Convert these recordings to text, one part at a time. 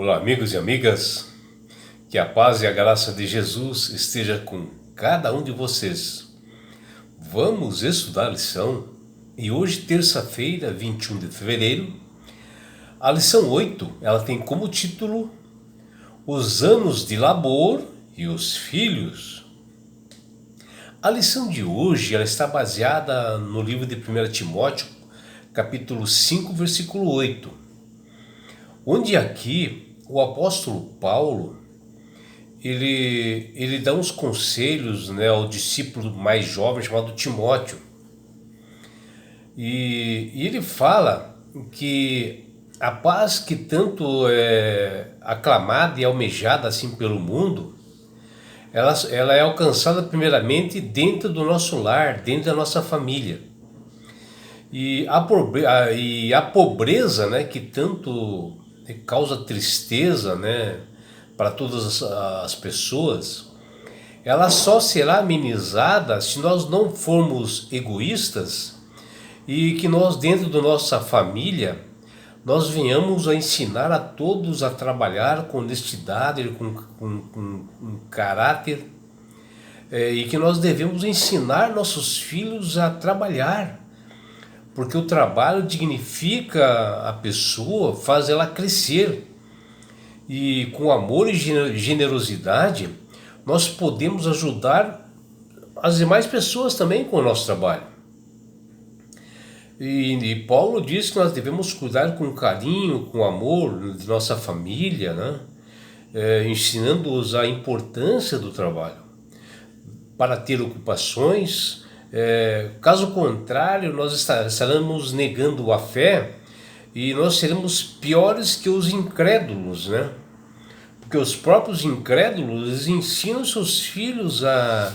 Olá, amigos e amigas, que a paz e a graça de Jesus esteja com cada um de vocês. Vamos estudar a lição e hoje, terça-feira, 21 de fevereiro, a lição 8, ela tem como título Os anos de labor e os filhos. A lição de hoje ela está baseada no livro de 1 Timóteo, capítulo 5, versículo 8, onde aqui o apóstolo Paulo ele dá uns conselhos, né, ao discípulo mais jovem chamado Timóteo. E ele fala que a paz que tanto é aclamada e almejada assim pelo mundo, ela é alcançada primeiramente dentro do nosso lar, dentro da nossa família. E a pobreza, né, que tanto causa tristeza, né, para todas as pessoas, ela só será amenizada se nós não formos egoístas e que nós, dentro da nossa família, nós venhamos a ensinar a todos a trabalhar com honestidade, com caráter, e que nós devemos ensinar nossos filhos a trabalhar, porque o trabalho dignifica a pessoa, faz ela crescer. E com amor e generosidade, nós podemos ajudar as demais pessoas também com o nosso trabalho. E Paulo diz que nós devemos cuidar com carinho, com amor de nossa família, né? Ensinando-os a importância do trabalho para ter ocupações. Caso contrário, nós estaremos negando a fé e nós seremos piores que os incrédulos, né? Porque os próprios incrédulos ensinam seus filhos a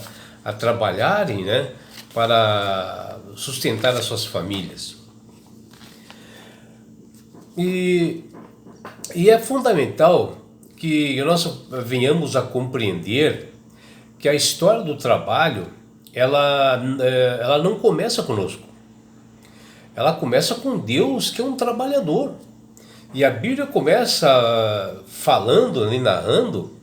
trabalharem, né, para sustentar as suas famílias. E é fundamental que nós venhamos a compreender que a história do trabalho, ela não começa conosco. Ela começa com Deus, que é um trabalhador. E a Bíblia começa falando e narrando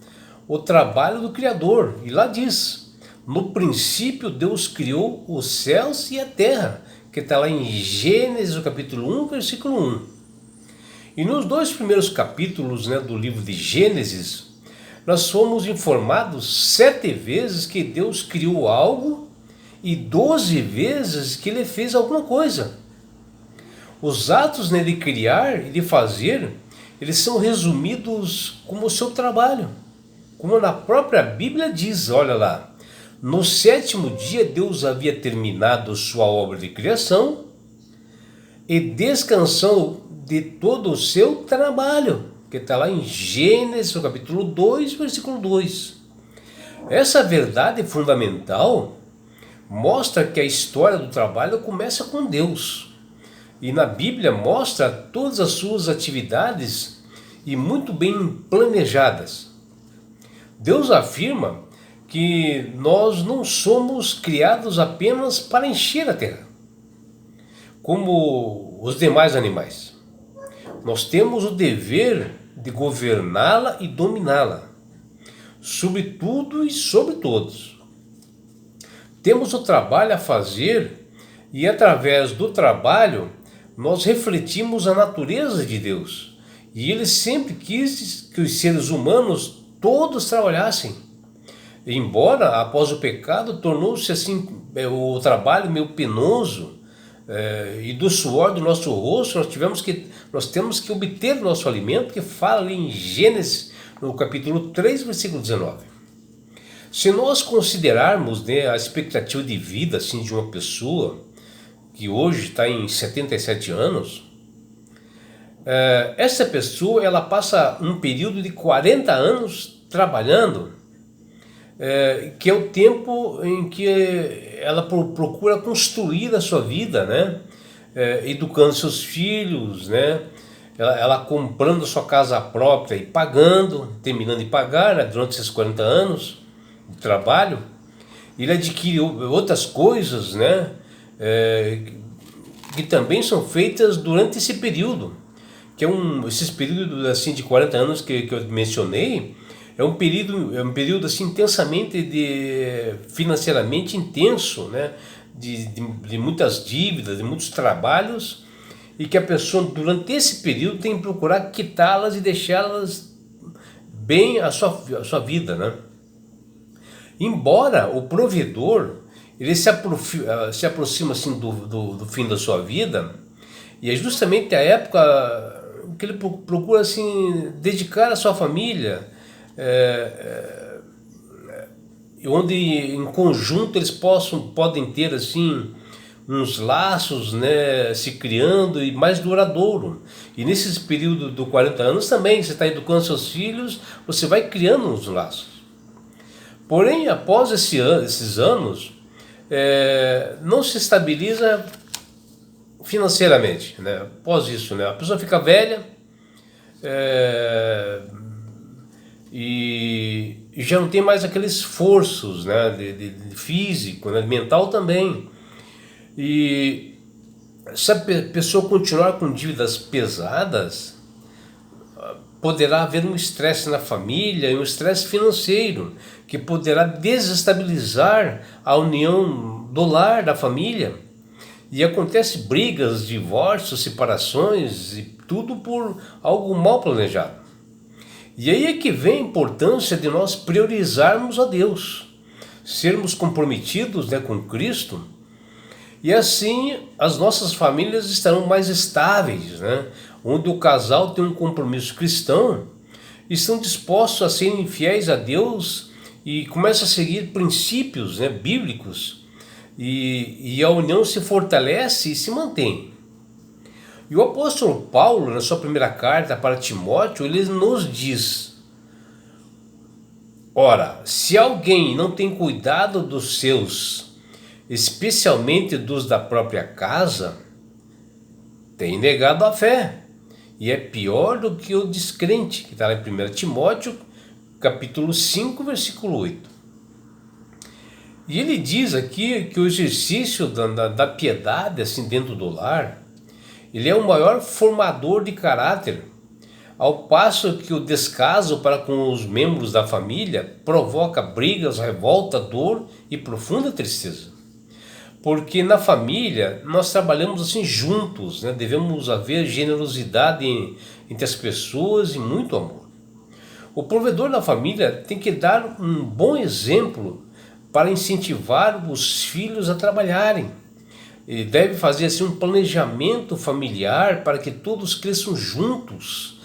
o trabalho do Criador. E lá diz: no princípio Deus criou os céus e a terra, que está lá em Gênesis, no capítulo 1, versículo 1. E nos dois primeiros capítulos, né, do livro de Gênesis, nós fomos informados 7 vezes que Deus criou algo e 12 vezes que Ele fez alguma coisa. Os atos, né, de criar e de fazer, eles são resumidos como o seu trabalho. Como na própria Bíblia diz, olha lá: no 7º dia Deus havia terminado sua obra de criação e descansou de todo o seu trabalho, que está lá em Gênesis, no capítulo 2, versículo 2. Essa verdade fundamental mostra que a história do trabalho começa com Deus. E na Bíblia mostra todas as suas atividades e muito bem planejadas. Deus afirma que nós não somos criados apenas para encher a terra, como os demais animais. Nós temos o dever de governá-la e dominá-la, sobre tudo e sobre todos. Temos o trabalho a fazer e, através do trabalho, nós refletimos a natureza de Deus. E Ele sempre quis que os seres humanos todos trabalhassem. Embora, após o pecado, tornou-se assim o trabalho meio penoso, e do suor do nosso rosto nós temos que obter o nosso alimento, que fala ali em Gênesis, no capítulo 3, versículo 19. Se nós considerarmos, né, a expectativa de vida assim, de uma pessoa que hoje está em 77 anos, essa pessoa ela passa um período de 40 anos trabalhando, que é o tempo em que ela procura construir a sua vida, né? Educando seus filhos, né? Ela comprando sua casa própria e pagando, terminando de pagar, né, durante esses 40 anos de trabalho. Ele adquire outras coisas, né? Que também são feitas durante esse período, que esses períodos assim de 40 anos que eu mencionei, é um período assim intensamente financeiramente intenso, né? De muitas dívidas, de muitos trabalhos, e que a pessoa durante esse período tem que procurar quitá-las e deixá-las bem a sua vida, né? Embora o provedor ele se aproxima assim do fim da sua vida, e é justamente a época que ele procura assim dedicar a sua família, onde em conjunto eles podem ter assim uns laços, né, se criando e mais duradouro. E nesses períodos do 40 anos também, você está educando seus filhos, você vai criando uns laços. Porém, após esses anos, não se estabiliza financeiramente, né? Após isso, né, a pessoa fica velha, e já não tem mais aqueles esforços, né, de físico, né, mental também. E se a pessoa continuar com dívidas pesadas, poderá haver um estresse na família e um estresse financeiro que poderá desestabilizar a união do lar da família. E acontece brigas, divórcios, separações e tudo por algo mal planejado. E aí é que vem a importância de nós priorizarmos a Deus, sermos comprometidos, né, com Cristo, e assim as nossas famílias estarão mais estáveis, né, onde o casal tem um compromisso cristão, estão dispostos a serem fiéis a Deus e começam a seguir princípios, né, bíblicos, e a união se fortalece e se mantém. E o apóstolo Paulo, na sua primeira carta para Timóteo, ele nos diz: ora, se alguém não tem cuidado dos seus, especialmente dos da própria casa, tem negado a fé, e é pior do que o descrente, que está lá em 1 Timóteo, capítulo 5, versículo 8. E ele diz aqui que o exercício da piedade assim dentro do lar, ele é o maior formador de caráter, ao passo que o descaso para com os membros da família provoca brigas, revolta, dor e profunda tristeza. Porque na família nós trabalhamos assim juntos, né? Devemos haver generosidade entre as pessoas e muito amor. O provedor da família tem que dar um bom exemplo para incentivar os filhos a trabalharem. Ele deve fazer assim um planejamento familiar para que todos cresçam juntos,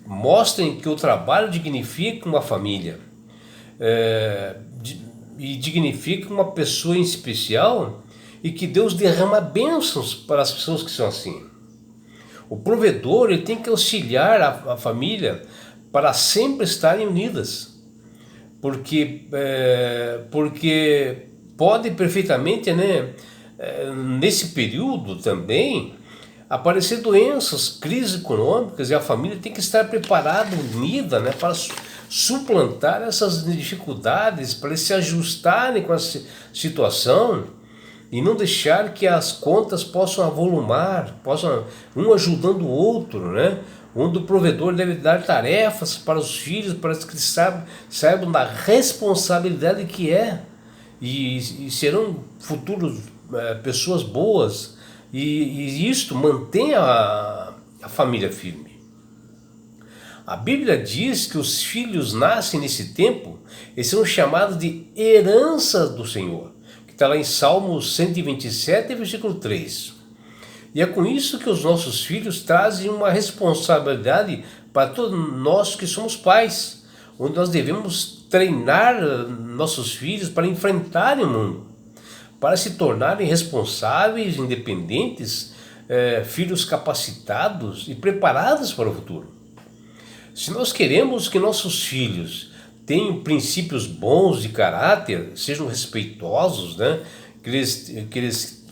mostrem que o trabalho dignifica uma família, e dignifica uma pessoa em especial, e que Deus derrama bênçãos para as pessoas que são assim. O provedor ele tem que auxiliar a família para sempre estarem unidas, porque pode perfeitamente, né, nesse período também aparecer doenças, crises econômicas, e a família tem que estar preparada, unida, né, para suplantar essas dificuldades, para eles se ajustarem com a situação e não deixar que as contas possam avolumar, possam um ajudando o outro, né? Onde o provedor deve dar tarefas para os filhos, para que eles saibam da responsabilidade que é, e serão futuros pessoas boas, e isto mantém a família firme. A Bíblia diz que os filhos nascem nesse tempo e são chamados de herança do Senhor, que está lá em Salmos 127, versículo 3. E é com isso que os nossos filhos trazem uma responsabilidade para todos nós que somos pais, onde nós devemos treinar nossos filhos para enfrentarem o mundo, para se tornarem responsáveis, independentes, filhos capacitados e preparados para o futuro. Se nós queremos que nossos filhos tenham princípios bons de caráter, sejam respeitosos, né, que eles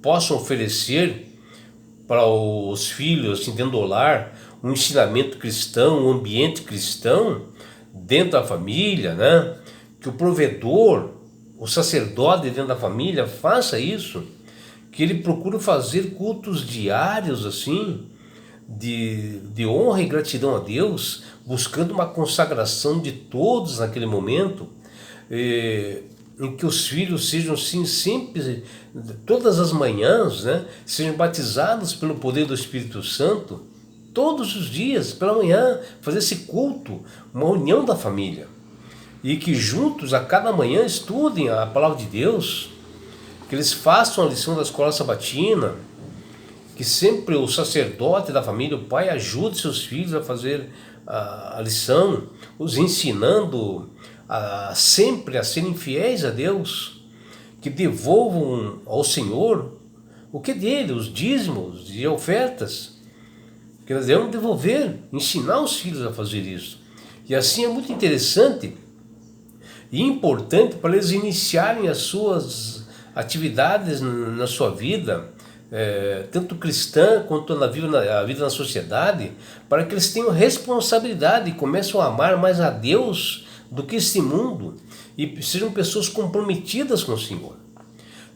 possam oferecer para os filhos, assim, dentro do lar, um ensinamento cristão, um ambiente cristão dentro da família, né? Que o provedor, o sacerdote dentro da família faça isso, que ele procure fazer cultos diários assim, de honra e gratidão a Deus, buscando uma consagração de todos naquele momento, em que os filhos sejam sim sempre, todas as manhãs, né, sejam batizados pelo poder do Espírito Santo, todos os dias, pela manhã, fazer esse culto, uma união da família. E que juntos, a cada manhã, estudem a palavra de Deus, que eles façam a lição da escola sabatina, que sempre o sacerdote da família, o pai, ajude seus filhos a fazer a lição, os ensinando sempre a serem fiéis a Deus, que devolvam ao Senhor o que é dele, os dízimos e ofertas, que nós devemos devolver, ensinar os filhos a fazer isso. E assim é muito interessante e importante para eles iniciarem as suas atividades na sua vida, tanto cristã quanto a vida na sociedade, para que eles tenham responsabilidade e comecem a amar mais a Deus do que este mundo e sejam pessoas comprometidas com o Senhor.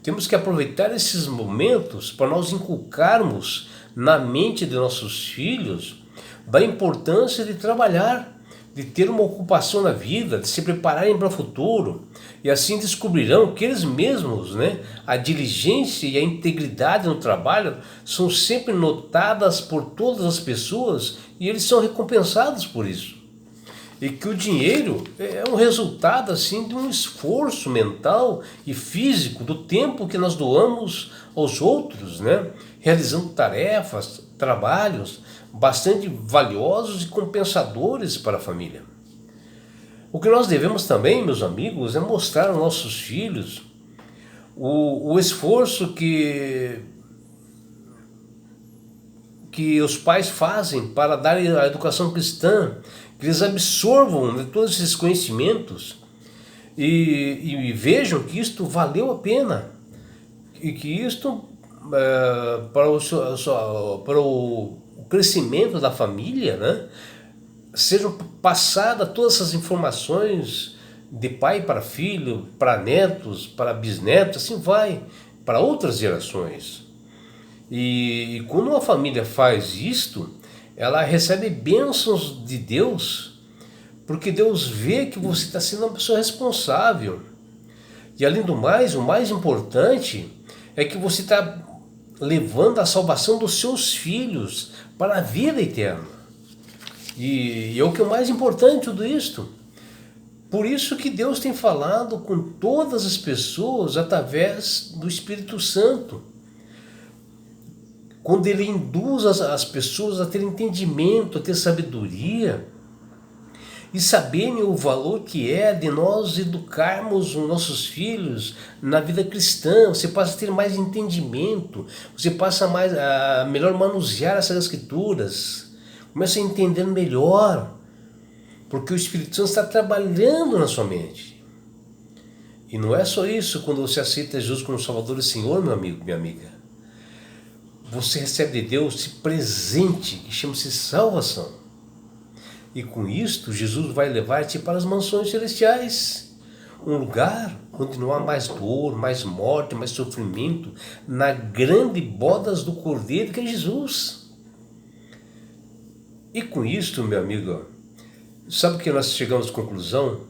Temos que aproveitar esses momentos para nós inculcarmos na mente de nossos filhos da importância de trabalhar, de ter uma ocupação na vida, de se prepararem para o futuro, e assim descobrirão que eles mesmos, né, a diligência e a integridade no trabalho são sempre notadas por todas as pessoas e eles são recompensados por isso. E que o dinheiro é um resultado assim de um esforço mental e físico, do tempo que nós doamos aos outros, né, realizando tarefas, trabalhos bastante valiosos e compensadores para a família. O que nós devemos também, meus amigos, é mostrar aos nossos filhos o esforço que os pais fazem para dar a educação cristã, que eles absorvam, né, todos esses conhecimentos e vejam que isto valeu a pena e que isto para o crescimento da família, né, sejam passadas todas essas informações de pai para filho, para netos, para bisnetos, assim vai, para outras gerações. E quando uma família faz isto, ela recebe bênçãos de Deus, porque Deus vê que você está sendo uma pessoa responsável. E além do mais, o mais importante é que você está levando a salvação dos seus filhos para a vida eterna. E é o que é o mais importante de tudo isto. Por isso que Deus tem falado com todas as pessoas através do Espírito Santo. Quando Ele induz as pessoas a ter entendimento, a ter sabedoria e saberem o valor que é de nós educarmos os nossos filhos na vida cristã. Você passa a ter mais entendimento, você passa a melhor manusear essas escrituras, começa a entender melhor, porque o Espírito Santo está trabalhando na sua mente. E não é só isso, quando você aceita Jesus como Salvador e Senhor, meu amigo, minha amiga. Você recebe de Deus esse presente que chama-se salvação. E com isto, Jesus vai levar-te para as mansões celestiais. Um lugar onde não há mais dor, mais morte, mais sofrimento, na grande bodas do Cordeiro que é Jesus. E com isto, meu amigo, sabe que nós chegamos à conclusão?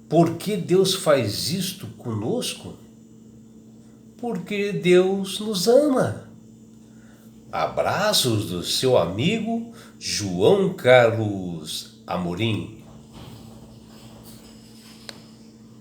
Por que Deus faz isto conosco? Porque Deus nos ama. Abraços do seu amigo João Carlos Amorim.